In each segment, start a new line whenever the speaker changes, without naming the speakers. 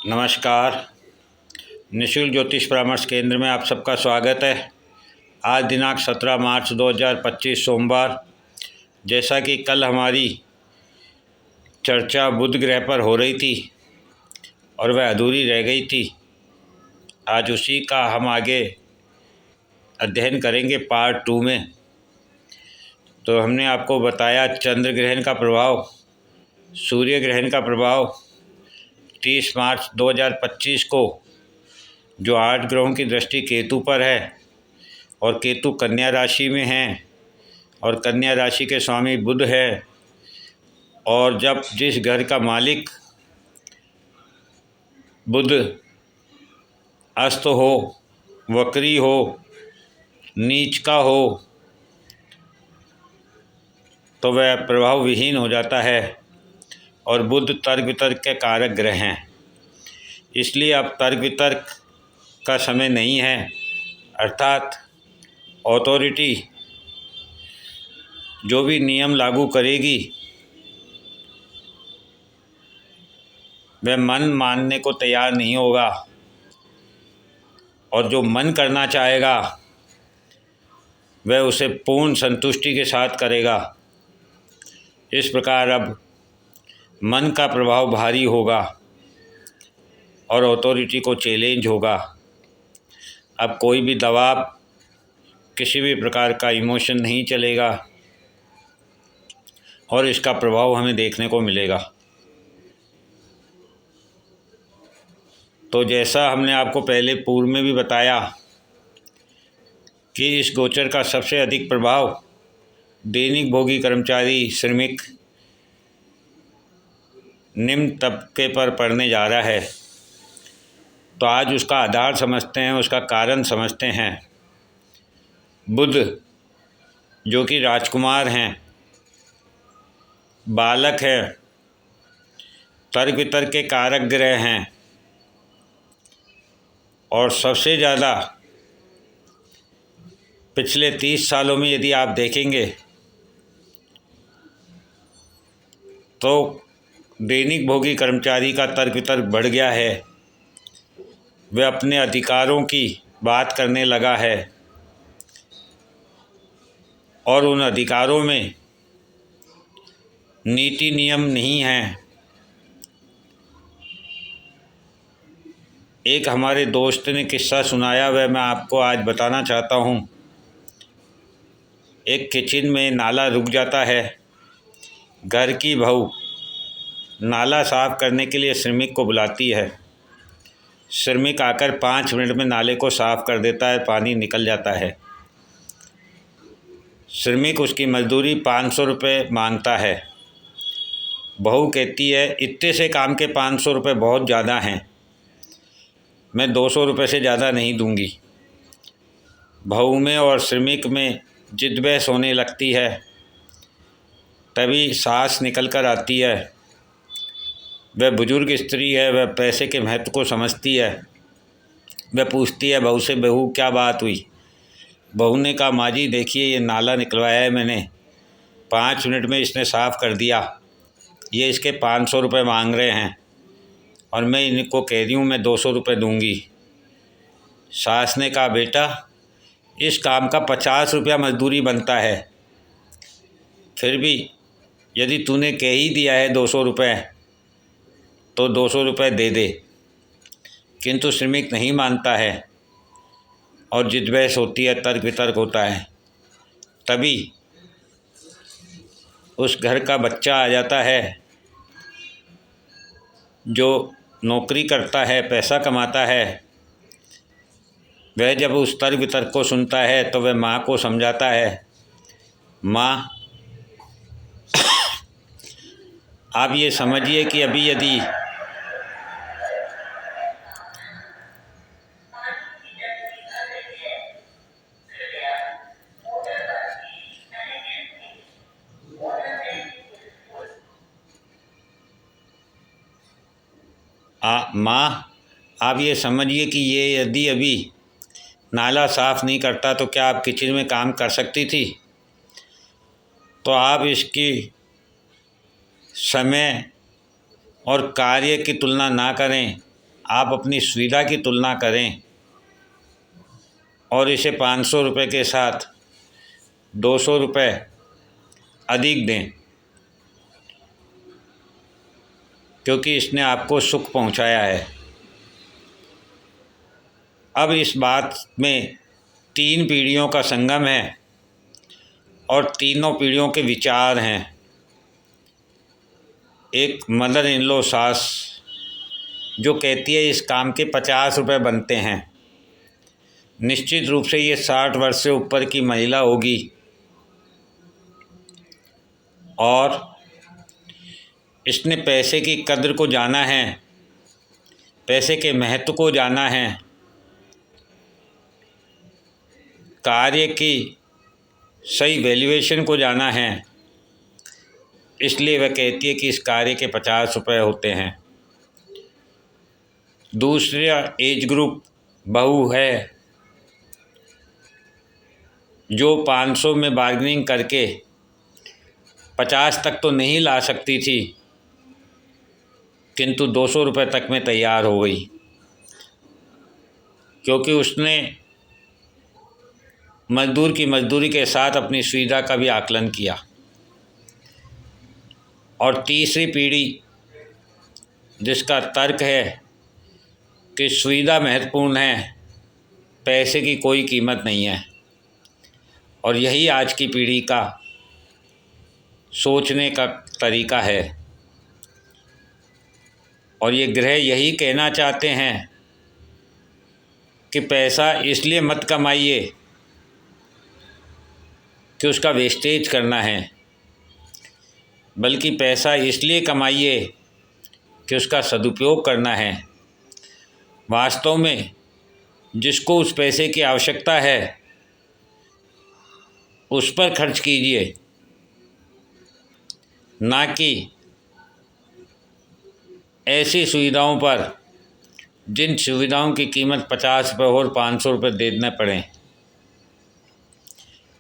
नमस्कार। निःशुल्क ज्योतिष परामर्श केंद्र में आप सबका स्वागत है। आज दिनांक 17 मार्च 2025 सोमवार। जैसा कि कल हमारी चर्चा बुध ग्रह पर हो रही थी और वह अधूरी रह गई थी, आज उसी का हम आगे अध्ययन करेंगे पार्ट 2 में। तो हमने आपको बताया चंद्र ग्रहण का प्रभाव, सूर्य ग्रहण का प्रभाव 30 मार्च 2025 को, जो 8 ग्रहों की दृष्टि केतु पर है और केतु कन्या राशि में है और कन्या राशि के स्वामी बुध है। और जब जिस घर का मालिक बुध अस्त हो, वक्री हो, नीच का हो, तो वह प्रभाव विहीन हो जाता है। और बुध तर्क वितर्क के कारक ग्रह हैं, इसलिए अब तर्क वितर्क का समय नहीं है। अर्थात अथॉरिटी जो भी नियम लागू करेगी वह मन मानने को तैयार नहीं होगा, और जो मन करना चाहेगा वह उसे पूर्ण संतुष्टि के साथ करेगा। इस प्रकार अब मन का प्रभाव भारी होगा और अथॉरिटी को चैलेंज होगा। अब कोई भी दबाव, किसी भी प्रकार का इमोशन नहीं चलेगा और इसका प्रभाव हमें देखने को मिलेगा। तो जैसा हमने आपको पहले पूर्व में भी बताया कि इस गोचर का सबसे अधिक प्रभाव दैनिक भोगी कर्मचारी, श्रमिक, निम्न तबके पर पड़ने जा रहा है। तो आज उसका आधार समझते हैं, उसका कारण समझते हैं। बुध जो कि राजकुमार हैं, बालक है, तर्क वितर्क के कारक ग्रह हैं और सबसे ज़्यादा पिछले 30 सालों में यदि आप देखेंगे तो दैनिक भोगी कर्मचारी का तर्क वितर्क बढ़ गया है। वह अपने अधिकारों की बात करने लगा है और उन अधिकारों में नीति नियम नहीं हैं। एक हमारे दोस्त ने किस्सा सुनाया, वह मैं आपको आज बताना चाहता हूँ। एक किचन में नाला रुक जाता है। घर की बहू नाला साफ़ करने के लिए श्रमिक को बुलाती है। श्रमिक आकर 5 मिनट में नाले को साफ़ कर देता है, पानी निकल जाता है। श्रमिक उसकी मजदूरी 500 रुपये मांगता है। बहू कहती है, इतने से काम के 500 रुपये बहुत ज़्यादा हैं, मैं 200 रुपये से ज़्यादा नहीं दूंगी। बहू में और श्रमिक में जिद बहस होने लगती है। तभी सास निकल कर आती है। वह बुजुर्ग स्त्री है, वह पैसे के महत्व को समझती है। वह पूछती है बहू से, बहू क्या बात हुई? बहू ने कहा, माँ जी देखिए, ये नाला निकलवाया है मैंने, 5 मिनट में इसने साफ़ कर दिया। ये इसके 500 रुपये मांग रहे हैं और मैं इनको कह रही हूँ मैं 200 रुपये दूँगी। सास ने कहा, बेटा इस काम का 50 रुपया मजदूरी बनता है, फिर भी यदि तूने कह ही दिया है 200 रुपये तो 200 रुपये दे दे। किंतु श्रमिक नहीं मानता है और जिद बहस होती है, तर्क वितर्क होता है। तभी उस घर का बच्चा आ जाता है जो नौकरी करता है, पैसा कमाता है। वह जब उस तर्क वितर्क को सुनता है तो वह माँ को समझाता है, माँ आप ये समझिए कि अभी यदि माँ आप ये समझिए कि ये यदि अभी नाला साफ़ नहीं करता तो क्या आप किचन में काम कर सकती थी? तो आप इसकी समय और कार्य की तुलना ना करें, आप अपनी सुविधा की तुलना करें और इसे 500 रुपये के साथ 200 रुपये अधिक दें, क्योंकि इसने आपको सुख पहुंचाया है। अब इस बात में 3 पीढ़ियों का संगम है और तीनों पीढ़ियों के विचार हैं। एक मदर इन लॉ सास जो कहती है इस काम के 50 रुपये बनते हैं। निश्चित रूप से ये 60 वर्ष से ऊपर की महिला होगी और इसने पैसे की कद्र को जाना है, पैसे के महत्व को जाना है, कार्य की सही वैल्यूएशन को जाना है। इसलिए वह कहती है कि इस कार्य के 50 रुपये होते हैं। दूसरा एज ग्रुप बहू है जो 500 में बार्गेनिंग करके 50 तक तो नहीं ला सकती थी, किंतु 200 रुपये तक में तैयार हो गई, क्योंकि उसने मजदूर की मजदूरी के साथ अपनी सुविधा का भी आकलन किया। और तीसरी पीढ़ी जिसका तर्क है कि सुविधा महत्वपूर्ण है, पैसे की कोई कीमत नहीं है, और यही आज की पीढ़ी का सोचने का तरीका है। और ये ग्रह यही कहना चाहते हैं कि पैसा इसलिए मत कमाइए कि उसका वेस्टेज करना है, बल्कि पैसा इसलिए कमाइए कि उसका सदुपयोग करना है। वास्तव में जिसको उस पैसे की आवश्यकता है उस पर खर्च कीजिए, ना कि ऐसी सुविधाओं पर जिन सुविधाओं की कीमत 50 रुपये और 500 रुपये देने पड़ें।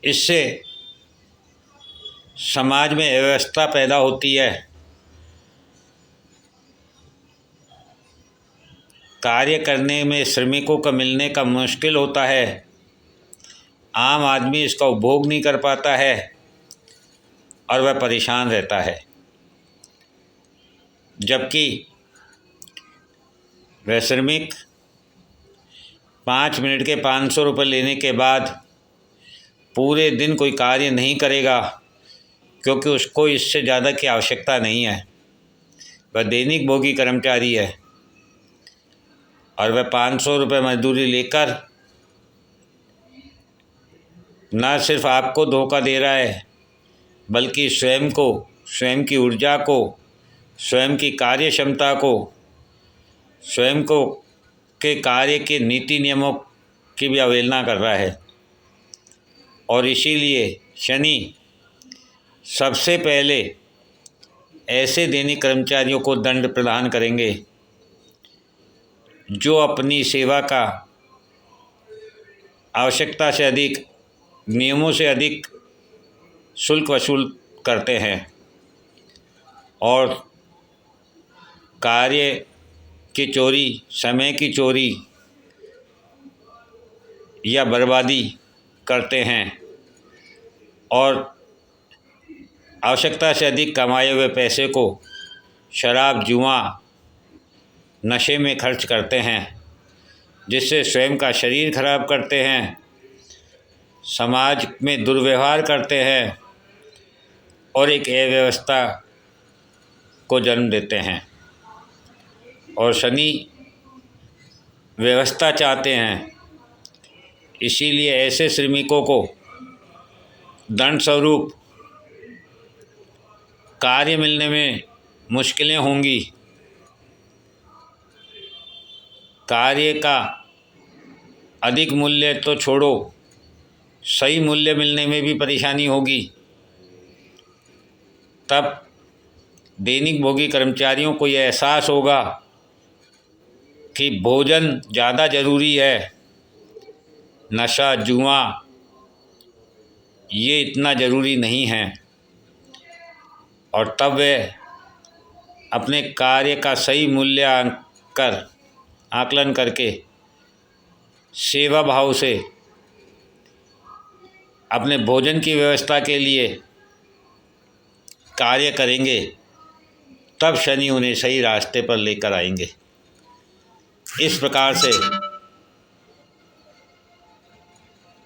इससे समाज में अव्यवस्था पैदा होती है, कार्य करने में श्रमिकों का मिलने का मुश्किल होता है, आम आदमी इसका उपभोग नहीं कर पाता है और वह परेशान रहता है। जबकि वह श्रमिक 5 मिनट के 500 रुपये लेने के बाद पूरे दिन कोई कार्य नहीं करेगा, क्योंकि उसको इससे ज़्यादा की आवश्यकता नहीं है। वह दैनिक भोगी कर्मचारी है और वह 500 रुपये मजदूरी लेकर न सिर्फ आपको धोखा दे रहा है, बल्कि स्वयं को, स्वयं की ऊर्जा को, स्वयं की कार्य क्षमता को, स्वयं को के कार्य के नीति नियमों की भी अवहेलना कर रहा है। और इसीलिए शनि सबसे पहले ऐसे दैनिक कर्मचारियों को दंड प्रदान करेंगे जो अपनी सेवा का आवश्यकता से अधिक, नियमों से अधिक शुल्क वसूल करते हैं और कार्य की चोरी, समय की चोरी या बर्बादी करते हैं और आवश्यकता से अधिक कमाए हुए पैसे को शराब, जुआ, नशे में खर्च करते हैं, जिससे स्वयं का शरीर खराब करते हैं, समाज में दुर्व्यवहार करते हैं और एक अव्यवस्था को जन्म देते हैं। और शनि व्यवस्था चाहते हैं, इसीलिए ऐसे श्रमिकों को दंड स्वरूप कार्य मिलने में मुश्किलें होंगी, कार्य का अधिक मूल्य तो छोड़ो, सही मूल्य मिलने में भी परेशानी होगी। तब दैनिक भोगी कर्मचारियों को यह एहसास होगा कि भोजन ज़्यादा ज़रूरी है, नशा, जुआ ये इतना ज़रूरी नहीं है। और तब वे अपने कार्य का सही मूल्यांकन कर आकलन करके सेवा भाव से अपने भोजन की व्यवस्था के लिए कार्य करेंगे, तब शनि उन्हें सही रास्ते पर लेकर आएंगे। इस प्रकार से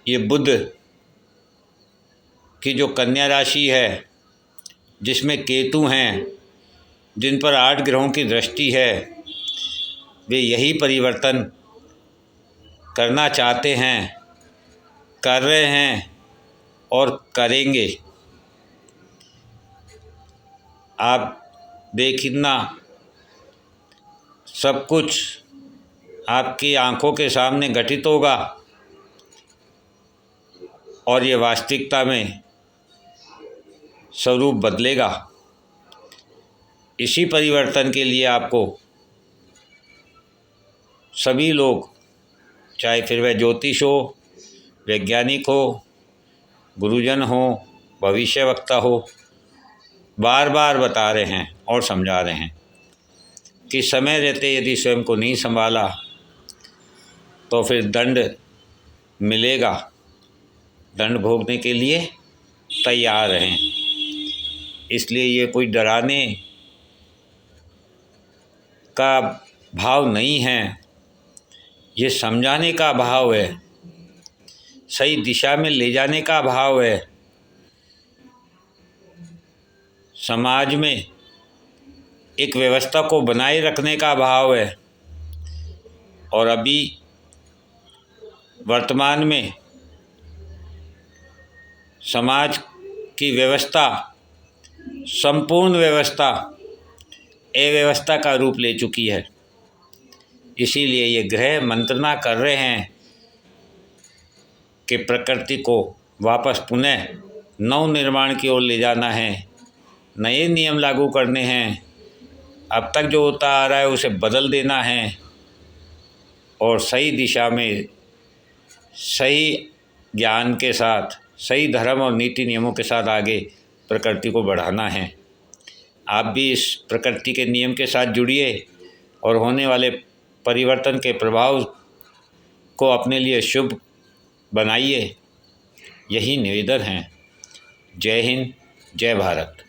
ये बुध की जो कन्या राशि है, जिसमें केतु हैं, जिन पर 8 ग्रहों की दृष्टि है, वे यही परिवर्तन करना चाहते हैं, कर रहे हैं और करेंगे। आप देखना, सब कुछ आपकी आंखों के सामने घटित होगा और ये वास्तविकता में स्वरूप बदलेगा। इसी परिवर्तन के लिए आपको सभी लोग, चाहे फिर वह ज्योतिष हो, वैज्ञानिक हो, गुरुजन हो, भविष्यवक्ता हो, बार बार बता रहे हैं और समझा रहे हैं कि समय रहते यदि स्वयं को नहीं संभाला तो फिर दंड मिलेगा। दंड भोगने के लिए तैयार रहें। इसलिए ये कोई डराने का भाव नहीं है, ये समझाने का भाव है, सही दिशा में ले जाने का भाव है। समाज में एक व्यवस्था को बनाए रखने का भाव है। और अभी वर्तमान में समाज की व्यवस्था, संपूर्ण व्यवस्था अव्यवस्था का रूप ले चुकी है। इसीलिए ये ग्रह मंत्रणा कर रहे हैं कि प्रकृति को वापस पुनः नव निर्माण की ओर ले जाना है, नए नियम लागू करने हैं, अब तक जो होता आ रहा है उसे बदल देना है और सही दिशा में, सही ज्ञान के साथ, सही धर्म और नीति नियमों के साथ आगे प्रकृति को बढ़ाना है। आप भी इस प्रकृति के नियम के साथ जुड़िए और होने वाले परिवर्तन के प्रभाव को अपने लिए शुभ बनाइए। यही निवेदन है। जय हिंद, जय भारत।